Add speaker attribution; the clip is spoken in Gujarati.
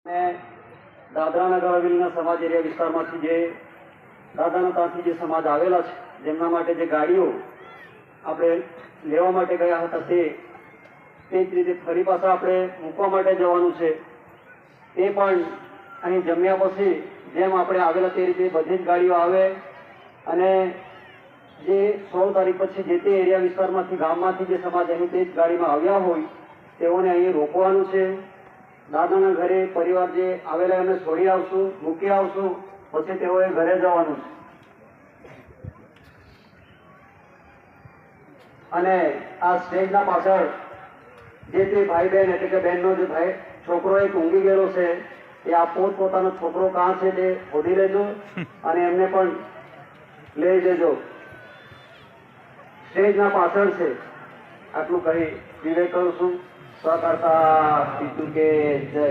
Speaker 1: દાદરાનગર હવેલીના સમાજ એરિયા વિસ્તારમાંથી જે દાદાના ત્યાંથી જે સમાજ આવેલા છે, જેમના માટે જે ગાડીઓ આપણે લેવા માટે ગયા હતા તે જ રીતે ફરી પાછા આપણે મૂકવા માટે જવાનું છે. તે પણ અહીં જમ્યા પછી જેમ આપણે આવેલા તે રીતે બધી જ ગાડીઓ આવે અને જે 16 તારીખ પછી જે તે એરિયા વિસ્તારમાંથી ગામમાંથી જે સમાજ અહીં તે જ ગાડીમાં આવ્યા હોય તેઓને અહીં રોકવાનું છે. દાદાના ઘરે પરિવાર જે આવેલા એમને છોડી આવશું, મૂકી આવશું, પછી તેઓએ ઘરે જવાનું છે. અને આ સ્ટેજના પાછળ જે તે ભાઈ બહેન એટલે કે બહેનનો જે ભાઈ છોકરો એક ઊંઘી ગયેલો છે એ આ પોતપોતાનો છોકરો કાં છે તે શોધી લેજો અને એમને પણ લઈ જજો. સ્ટેજના પાછળ છે. આટલું કહી વિવેક કરું છું. સ્વકર્તા પિતૃ કે જય.